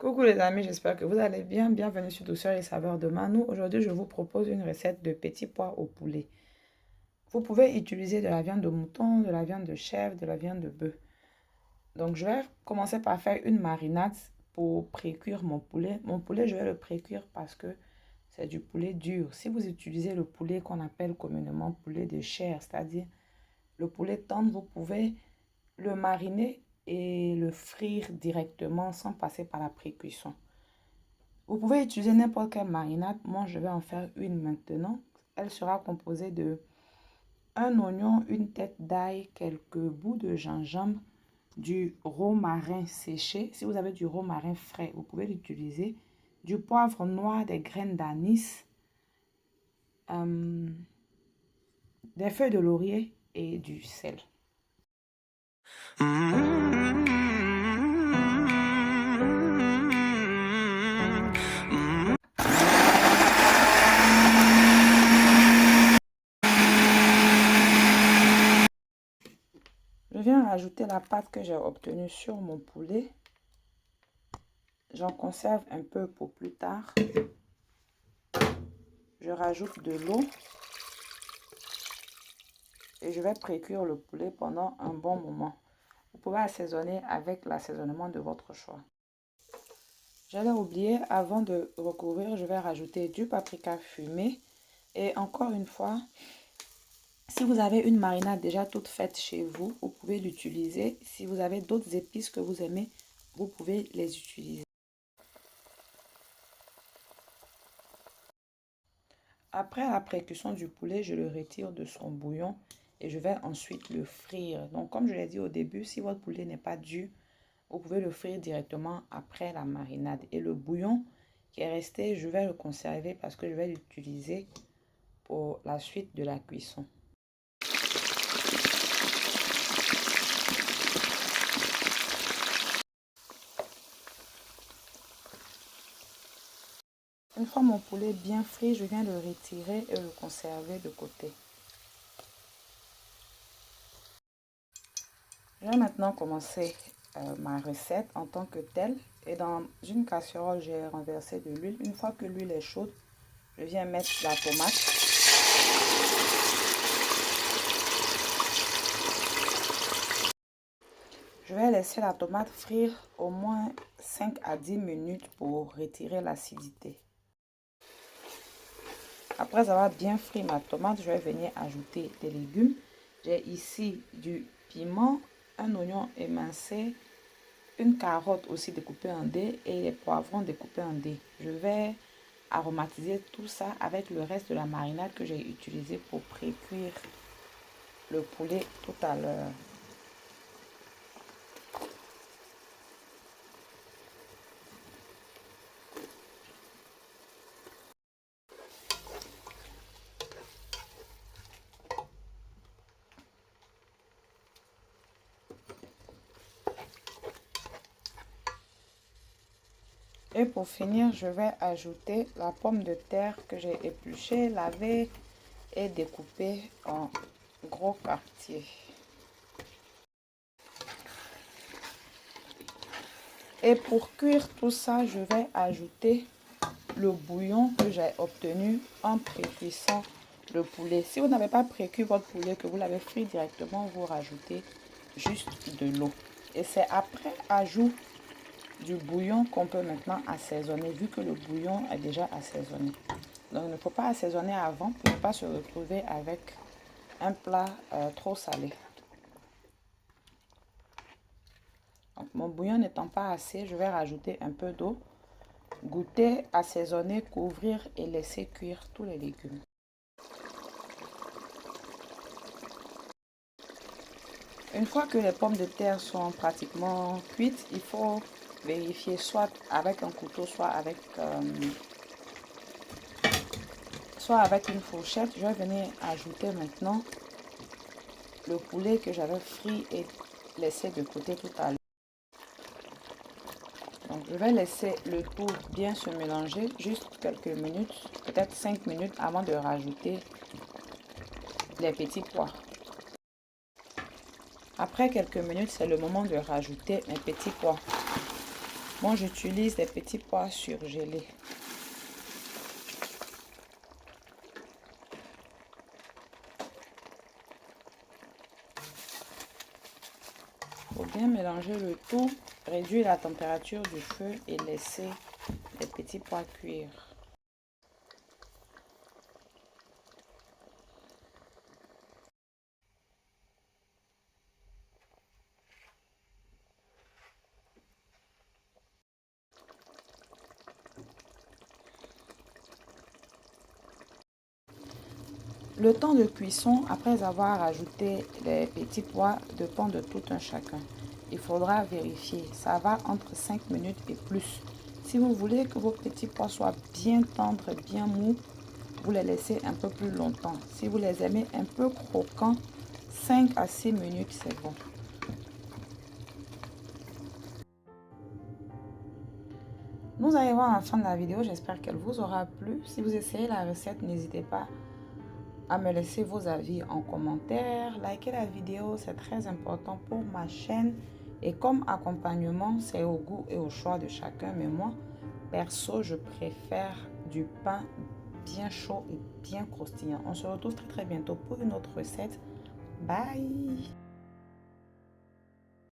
Coucou les amis, j'espère que vous allez bien. Bienvenue sur Douceur et Saveur de Manou. Aujourd'hui, je vous propose une recette de petits pois au poulet. Vous pouvez utiliser de la viande de mouton, de la viande de chèvre, de la viande de bœuf. Donc, je vais commencer par faire une marinade pour pré-cuire mon poulet. Mon poulet, je vais le pré-cuire parce que c'est du poulet dur. Si vous utilisez le poulet qu'on appelle communément poulet de chair, c'est-à-dire le poulet tendre, vous pouvez le mariner et le frire directement sans passer par la pré-cuisson. Vous pouvez utiliser n'importe quelle marinade. Moi, je vais en faire une maintenant. Elle sera composée de un oignon, une tête d'ail, quelques bouts de gingembre, du romarin séché. Si vous avez du romarin frais, vous pouvez l'utiliser. Du poivre noir, des graines d'anis, des feuilles de laurier et du sel. Je viens rajouter la pâte que j'ai obtenue sur mon poulet. J'en conserve un peu pour plus tard. Je rajoute de l'eau et je vais pré-cuire le poulet pendant un bon moment. Vous pouvez assaisonner avec l'assaisonnement de votre choix. J'allais oublier, avant de recouvrir, je vais rajouter du paprika fumé. Et encore une fois, si vous avez une marinade déjà toute faite chez vous, vous pouvez l'utiliser. Si vous avez d'autres épices que vous aimez, vous pouvez les utiliser. Après la pré-cuisson du poulet, je le retire de son bouillon et je vais ensuite le frire. Donc, comme je l'ai dit au début, si votre poulet n'est pas dur, vous pouvez le frire directement après la marinade. Et le bouillon qui est resté, je vais le conserver parce que je vais l'utiliser pour la suite de la cuisson. Une fois mon poulet bien frit, je viens le retirer et le conserver de côté. Je vais maintenant commencer ma recette en tant que telle. Et dans une casserole, j'ai renversé de l'huile. Une fois que l'huile est chaude, je viens mettre la tomate. Je vais laisser la tomate frire au moins 5 à 10 minutes pour retirer l'acidité. Après avoir bien frit ma tomate, je vais venir ajouter des légumes. J'ai ici du piment, un oignon émincé, une carotte aussi découpée en dés et les poivrons découpés en dés. Je vais aromatiser tout ça avec le reste de la marinade que j'ai utilisée pour pré-cuire le poulet tout à l'heure. Et pour finir, je vais ajouter la pomme de terre que j'ai épluchée, lavée et découpée en gros quartiers. Et pour cuire tout ça, je vais ajouter le bouillon que j'ai obtenu en pré-cuissant le poulet. Si vous n'avez pas pré-cuit votre poulet, que vous l'avez frit directement, vous rajoutez juste de l'eau. Et c'est après ajout du bouillon qu'on peut maintenant assaisonner, vu que le bouillon est déjà assaisonné. Donc, il ne faut pas assaisonner avant pour ne pas se retrouver avec un plat trop salé. Donc, mon bouillon n'étant pas assez, je vais rajouter un peu d'eau, goûter, assaisonner, couvrir et laisser cuire tous les légumes. Une fois que les pommes de terre sont pratiquement cuites, il faut vérifier soit avec un couteau, soit avec une fourchette. Je vais venir ajouter maintenant le poulet que j'avais frit et laissé de côté tout à l'heure. Donc, je vais laisser le tout bien se mélanger, juste quelques minutes, peut-être 5 minutes avant de rajouter les petits pois. Après quelques minutes, c'est le moment de rajouter mes petits pois. Moi, j'utilise des petits pois surgelés. Il faut bien mélanger le tout, réduire la température du feu et laisser les petits pois cuire. Le temps de cuisson, après avoir ajouté les petits pois, dépend de tout un chacun. Il faudra vérifier. Ça va entre 5 minutes et plus. Si vous voulez que vos petits pois soient bien tendres, bien mous, vous les laissez un peu plus longtemps. Si vous les aimez un peu croquants, 5 à 6 minutes, c'est bon. Nous arrivons à la fin de la vidéo. J'espère qu'elle vous aura plu. Si vous essayez la recette, n'hésitez pas à me laisser vos avis en commentaire. Likez la vidéo, c'est très important pour ma chaîne. Et comme accompagnement, c'est au goût et au choix de chacun. Mais moi, perso, je préfère du pain bien chaud et bien croustillant. On se retrouve très très bientôt pour une autre recette. Bye!